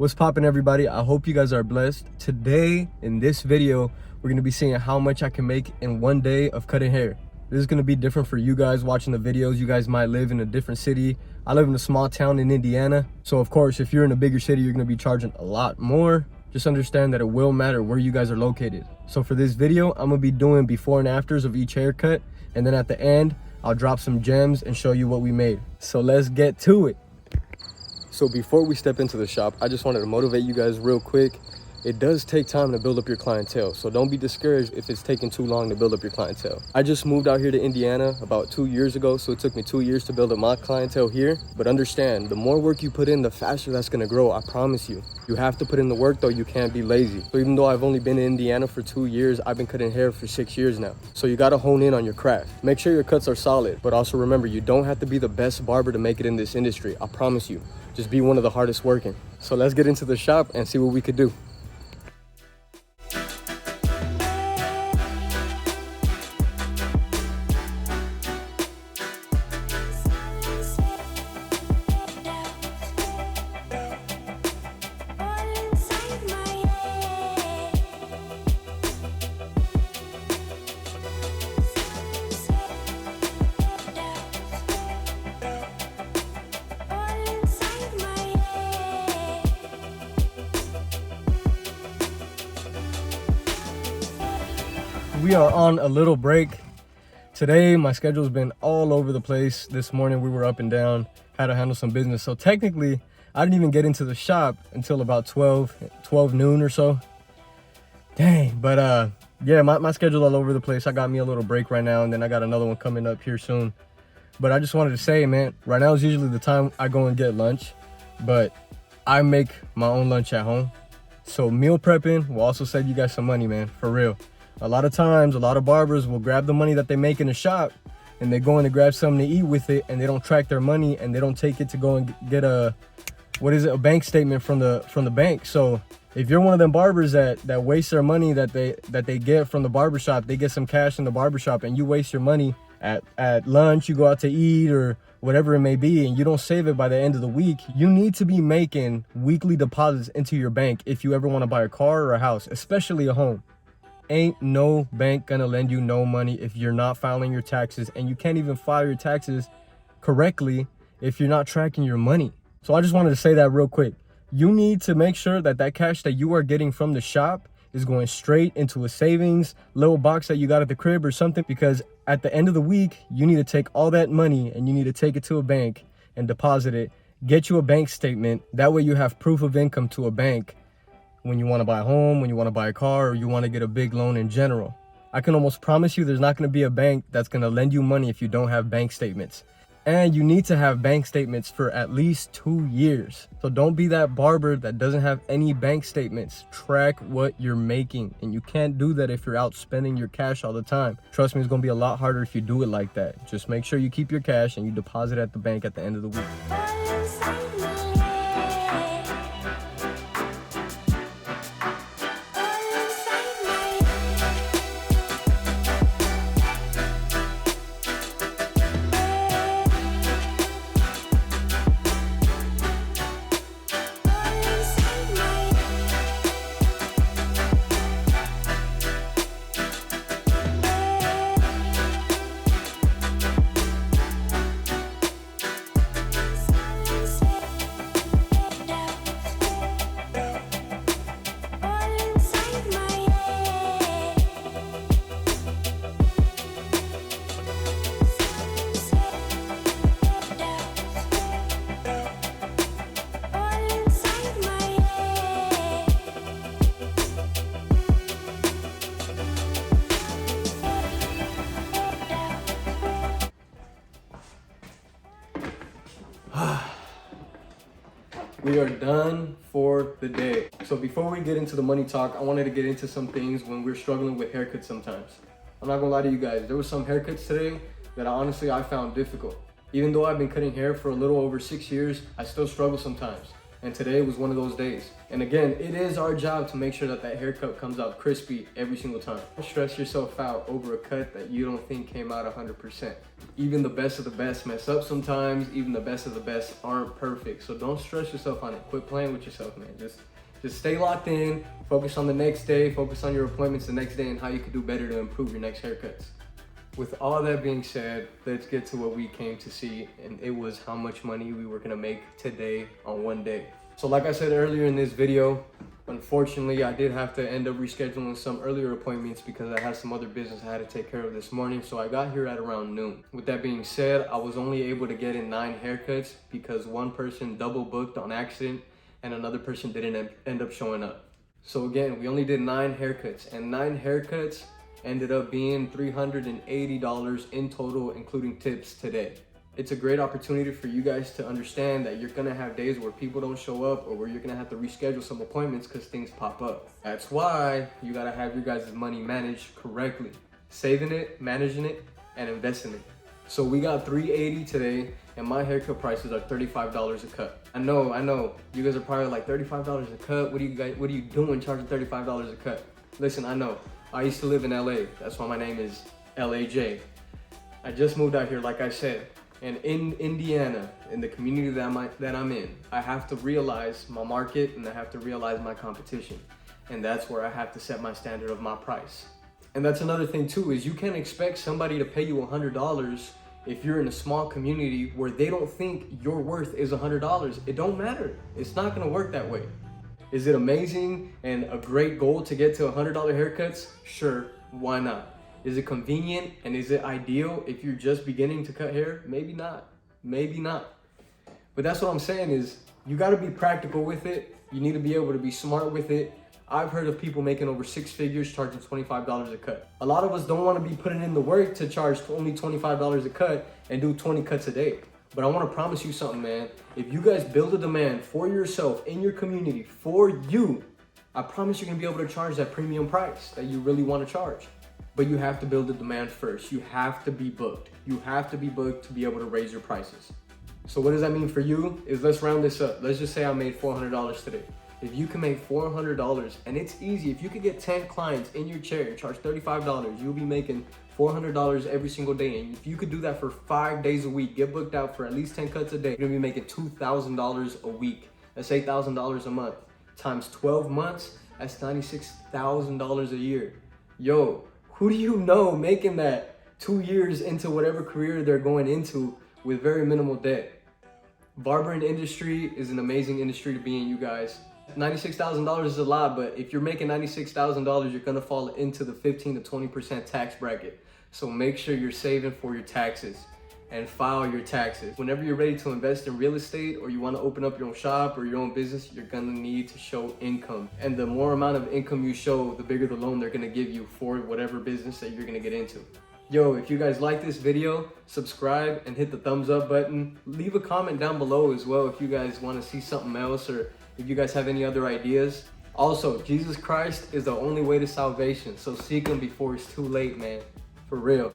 What's poppin', everybody? I hope you guys are blessed. Today in this video we're gonna be seeing how much I can make in one day of cutting hair. This is gonna be different for you guys watching the videos. You guys might live in a different city. I live in a small town in Indiana, so of course if you're in a bigger city you're gonna be charging a lot more. Just understand that it will matter where you guys are located. So for this video I'm gonna be doing before and afters of each haircut, and then at the end I'll drop some gems and show you what we made. So let's get to it. So before we step into the shop, I just wanted to motivate you guys real quick. It does take time to build up your clientele, so don't be discouraged if it's taking too long to build up your clientele. I just moved out here to Indiana about 2 years ago, so it took me 2 years to build up my clientele here. But understand, the more work you put in, the faster that's gonna grow, I promise you. You have to put in the work though, you can't be lazy. So even though I've only been in Indiana for 2 years, I've been cutting hair for 6 years now. So you gotta hone in on your craft. Make sure your cuts are solid, but also remember, you don't have to be the best barber to make it in this industry, I promise you. Just be one of the hardest working. So let's get into the shop and see what we could do. We are on a little break. Today, my schedule's been all over the place. This morning, we were up and down, had to handle some business. So technically, I didn't even get into the shop until about 12 noon or so. Dang, but yeah, my schedule's all over the place. I got me a little break right now, and then I got another one coming up here soon. But I just wanted to say, man, right now is usually the time I go and get lunch, but I make my own lunch at home. So meal prepping will also save you guys some money, man, for real. A lot of times, a lot of barbers will grab the money that they make in the shop and they go in to grab something to eat with it, and they don't track their money and they don't take it to go and get a bank statement from the bank. So if you're one of them barbers that waste their money that they get from the barbershop, they get some cash in the barbershop, and you waste your money at lunch, you go out to eat or whatever it may be, and you don't save it by the end of the week, you need to be making weekly deposits into your bank if you ever want to buy a car or a house, especially a home. Ain't no bank gonna lend you no money if you're not filing your taxes, and you can't even file your taxes correctly if you're not tracking your money. So I just wanted to say that real quick. You need to make sure that cash that you are getting from the shop is going straight into a savings little box that you got at the crib or something, because at the end of the week, you need to take all that money and you need to take it to a bank and deposit it. Get you a bank statement. That way you have proof of income to a bank when you want to buy a home, when you want to buy a car, or you want to get a big loan in general. I can almost promise you there's not going to be a bank that's going to lend you money if you don't have bank statements. And you need to have bank statements for at least 2 years. So don't be that barber that doesn't have any bank statements. Track what you're making, and you can't do that if you're out spending your cash all the time. Trust me, it's going to be a lot harder if you do it like that. Just make sure you keep your cash and you deposit at the bank at the end of the week. We are done for the day. So before we get into the money talk, I wanted to get into some things when we're struggling with haircuts sometimes. I'm not gonna lie to you guys, there were some haircuts today that I found difficult. Even though I've been cutting hair for a little over 6 years, I still struggle sometimes. And today was one of those days. And again, it is our job to make sure that that haircut comes out crispy every single time. Don't stress yourself out over a cut that you don't think came out 100%. Even the best of the best mess up sometimes. Even the best of the best aren't perfect. So don't stress yourself on it. Quit playing with yourself, man. Just stay locked in, focus on the next day, focus on your appointments the next day and how you can do better to improve your next haircuts. With all that being said, let's get to what we came to see, and it was how much money we were gonna make today on one day. So like I said earlier in this video, unfortunately, I did have to end up rescheduling some earlier appointments because I had some other business I had to take care of this morning, so I got here at around noon. With that being said, I was only able to get in 9 haircuts because one person double booked on accident and another person didn't end up showing up. So again, we only did 9 haircuts, and 9 haircuts ended up being $380 in total, including tips today. It's a great opportunity for you guys to understand that you're gonna have days where people don't show up or where you're gonna have to reschedule some appointments because things pop up. That's why you gotta have your guys' money managed correctly. Saving it, managing it, and investing it. So we got $380 today, and my haircut prices are $35 a cut. I know, you guys are probably like, $35 a cut? What are you doing charging $35 a cut? Listen, I know. I used to live in LA. That's why my name is LAJ. I just moved out here, like I said. And in Indiana, in the community that I'm in, I have to realize my market and I have to realize my competition. And that's where I have to set my standard of my price. And that's another thing too, is you can't expect somebody to pay you $100 if you're in a small community where they don't think your worth is $100. It don't matter. It's not gonna work that way. Is it amazing and a great goal to get to $100 haircuts? Sure, why not? Is it convenient and is it ideal if you're just beginning to cut hair? Maybe not, maybe not. But that's what I'm saying is you gotta be practical with it. You need to be able to be smart with it. I've heard of people making over 6 figures charging $25 a cut. A lot of us don't wanna be putting in the work to charge only $25 a cut and do 20 cuts a day. But I want to promise you something, man. If you guys build a demand for yourself, in your community, for you, I promise you're going to be able to charge that premium price that you really want to charge. But you have to build the demand first. You have to be booked. You have to be booked to be able to raise your prices. So what does that mean for you? Is let's round this up. Let's just say I made $400 today. If you can make $400, and it's easy, if you could get 10 clients in your chair and charge $35, you'll be making $400 every single day. And if you could do that for 5 days a week, get booked out for at least 10 cuts a day, you're gonna be making $2,000 a week. That's $8,000 a month. Times 12 months, that's $96,000 a year. Yo, who do you know making that 2 years into whatever career they're going into with very minimal debt? Barbering industry is an amazing industry to be in, you guys. $96,000 is a lot, but if you're making $96,000, you're gonna fall into the 15 to 20% tax bracket. So make sure you're saving for your taxes and file your taxes. Whenever you're ready to invest in real estate or you wanna open up your own shop or your own business, you're gonna need to show income. And the more amount of income you show, the bigger the loan they're gonna give you for whatever business that you're gonna get into. Yo, if you guys like this video, subscribe and hit the thumbs up button. Leave a comment down below as well if you guys wanna see something else or if you guys have any other ideas. Also, Jesus Christ is the only way to salvation, so seek him before it's too late, man. For real.